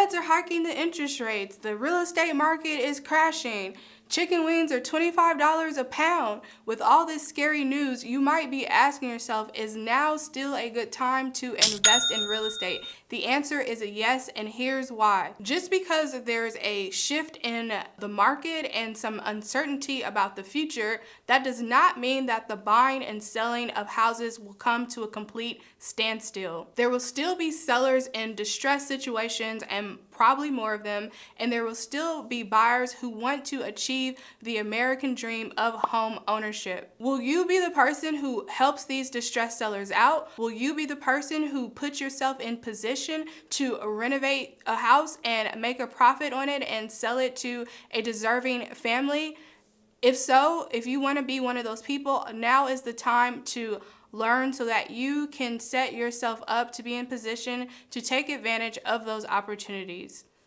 Feds are hiking the interest rates. The real estate market is crashing. Chicken wings are $25 a pound. With all this scary news, you might be asking yourself, is now still a good time to invest in real estate? The answer is a yes, and here's why. Just because there's a shift in the market and some uncertainty about the future, that does not mean that the buying and selling of houses will come to a complete standstill. There will still be sellers in distressed situations, and probably more of them, and there will still be buyers who want to achieve the American dream of home ownership. Will you be the person who helps these distressed sellers out? Will you be the person who puts yourself in position to renovate a house and make a profit on it and sell it to a deserving family? If so, if you want to be one of those people, now is the time to learn so that you can set yourself up to be in position to take advantage of those opportunities.